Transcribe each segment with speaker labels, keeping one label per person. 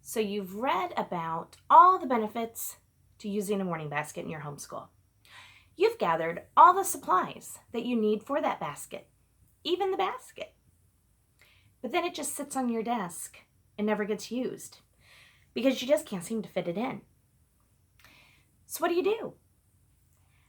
Speaker 1: So you've read about all the benefits to using a morning basket in your homeschool. You've gathered all the supplies that you need for that basket, even the basket. But then it just sits on your desk and never gets used because you just can't seem to fit it in. So what do?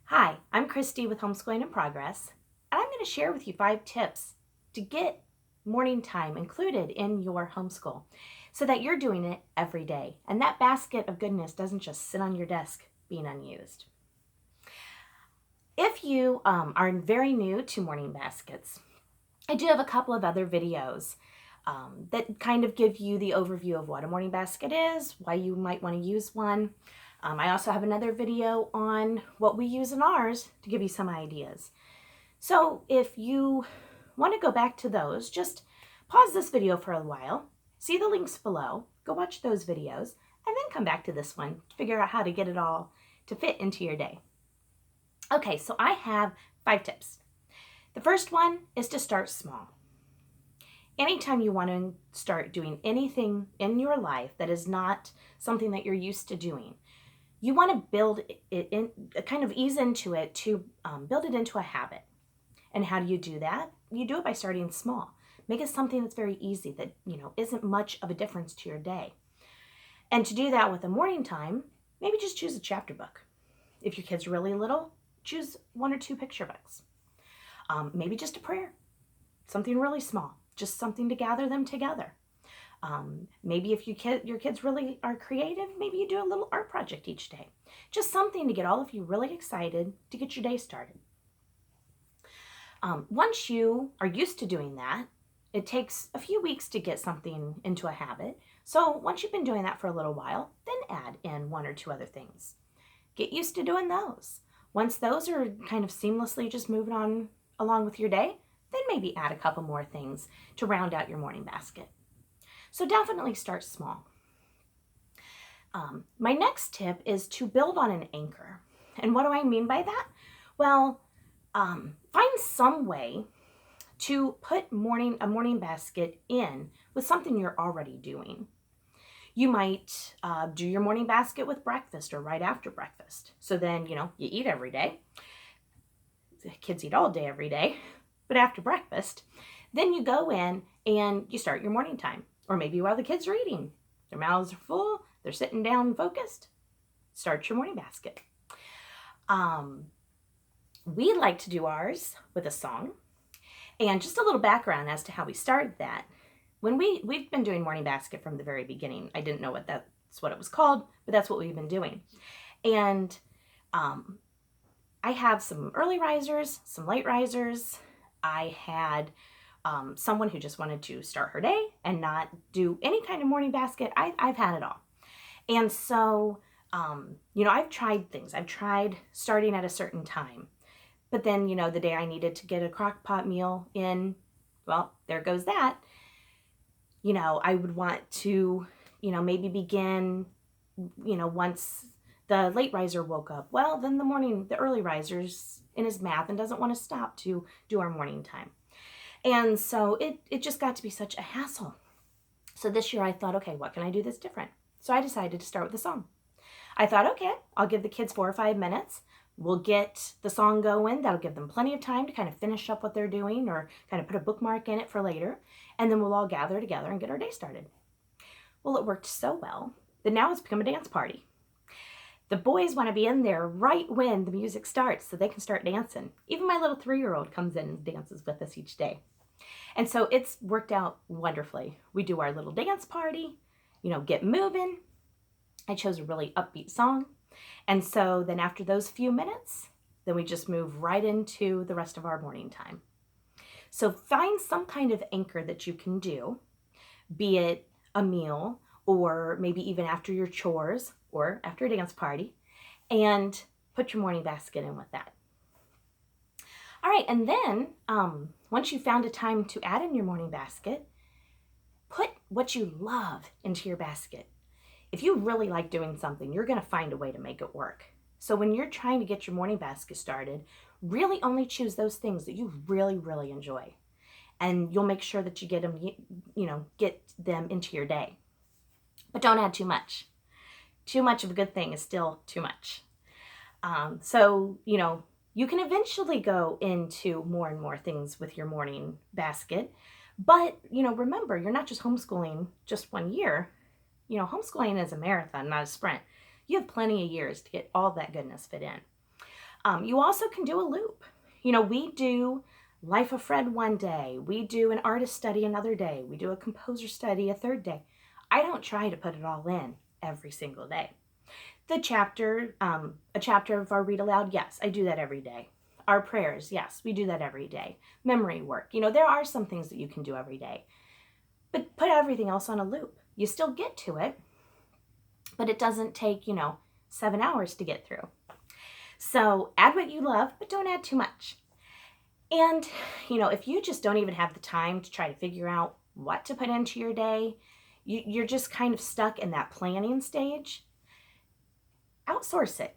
Speaker 1: Hi, I'm Christy with Homeschooling in Progress, and I'm going to share with you 5 tips to get morning time included in your homeschool so that you're doing it every day. And that basket of goodness doesn't just sit on your desk being unused. If you are very new to morning baskets, I do have a couple of other videos that kind of give you the overview of what a morning basket is, why you might want to use one. I also have another video on what we use in ours to give you some ideas. So if you want to go back to those, just pause this video for a while, see the links below, go watch those videos, and then come back to this one to figure out how to get it all to fit into your day. Okay, so I have 5 tips. The first one is to start small. Anytime you want to start doing anything in your life that is not something that you're used to doing, you want to build it in, kind of ease into it to build it into a habit. And how do you do that? You do it by starting small. Make it something that's very easy, that isn't much of a difference to your day. And to do that with a morning time, maybe just choose a chapter book. If your kid's really little, choose 1 or 2 picture books. Maybe just a prayer, something really small, just something to gather them together. Maybe if your kids really are creative, maybe you do a little art project each day. Just something to get all of you really excited to get your day started. Once you are used to doing that, it takes a few weeks to get something into a habit. So once you've been doing that for a little while, then add in 1 or 2 other things. Get used to doing those. Once those are kind of seamlessly just moving on along with your day, then maybe add a couple more things to round out your morning basket. So definitely start small. My next tip is to build on an anchor. And what do I mean by that? Well, find some way to put a morning basket in with something you're already doing. You might do your morning basket with breakfast or right after breakfast. So then, you eat every day. The kids eat all day every day. But after breakfast, then you go in and you start your morning time. Or maybe while the kids are eating, their mouths are full, they're sitting down focused, start your morning basket. We like to do ours with a song. And just a little background as to how we started that. When we've been doing morning basket from the very beginning. I didn't know that's what it was called, but that's what we've been doing. And I have some early risers, some late risers. I had someone who just wanted to start her day and not do any kind of morning basket. I've had it all. And so, I've tried things. I've tried starting at a certain time. But then, the day I needed to get a crock pot meal in, well, there goes that. I would want to, maybe begin, once the late riser woke up. Well, then the early riser's in his math and doesn't want to stop to do our morning time. And so it just got to be such a hassle. So this year I thought, okay, what can I do that's different? So I decided to start with a song. I thought, okay, I'll give the kids 4 or 5 minutes. We'll get the song going. That'll give them plenty of time to kind of finish up what they're doing or kind of put a bookmark in it for later. And then we'll all gather together and get our day started. Well, it worked so well that now it's become a dance party. The boys want to be in there right when the music starts so they can start dancing. Even my little 3-year-old comes in and dances with us each day. And so it's worked out wonderfully. We do our little dance party, get moving. I chose a really upbeat song. And so then after those few minutes, then we just move right into the rest of our morning time. So find some kind of anchor that you can do, be it a meal or maybe even after your chores or after a dance party, and put your morning basket in with that. All right, and then once you found a time to add in your morning basket, put what you love into your basket. If you really like doing something, you're going to find a way to make it work. So when you're trying to get your morning basket started, really only choose those things that you really, really enjoy. And you'll make sure that you get them, get them into your day. but don't add too much. Too much of a good thing is still too much. So, you can eventually go into more and more things with your morning basket. But, remember, you're not just homeschooling just one year. Homeschooling is a marathon, not a sprint. You have plenty of years to get all that goodness fit in. You also can do a loop. We do Life of Fred one day. We do an artist study another day. We do a composer study a third day. I don't try to put it all in every single day. A chapter of our read aloud, yes, I do that every day. Our prayers, yes, we do that every day. Memory work, there are some things that you can do every day. But put everything else on a loop. You still get to it, but it doesn't take, 7 hours to get through. So add what you love, but don't add too much. And, if you just don't even have the time to try to figure out what to put into your day, you're just kind of stuck in that planning stage, outsource it.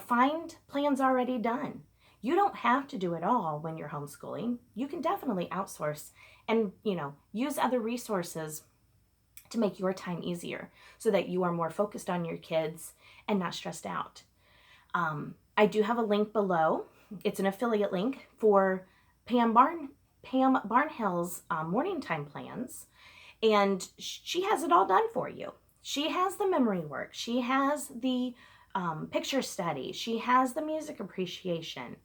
Speaker 1: Find plans already done. You don't have to do it all when you're homeschooling. You can definitely outsource and, use other resources to make your time easier so that you are more focused on your kids and not stressed out. I do have a link below. It's an affiliate link for Pam Barnhill's morning time plans, and she has it all done for you. She has the memory work. She has the picture study. She has the music appreciation,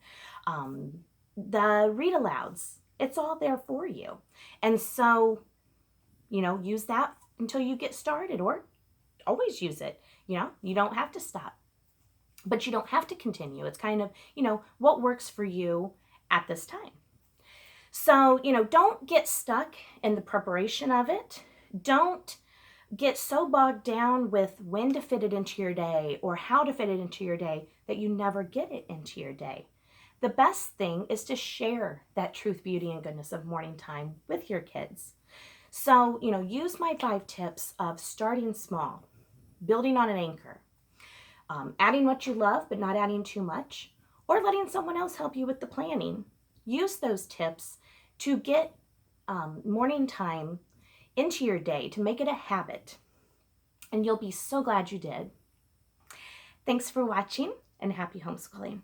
Speaker 1: the read alouds. It's all there for you. And so, use that until you get started, or always use it. You don't have to stop, but you don't have to continue. It's kind of, what works for you at this time. So, don't get stuck in the preparation of it. Don't get so bogged down with when to fit it into your day or how to fit it into your day that you never get it into your day. The best thing is to share that truth, beauty, and goodness of morning time with your kids. So, use my 5 tips of starting small, building on an anchor, adding what you love but not adding too much, or letting someone else help you with the planning. Use those tips to get morning time into your day, to make it a habit, and you'll be so glad you did. Thanks for watching, and happy homeschooling.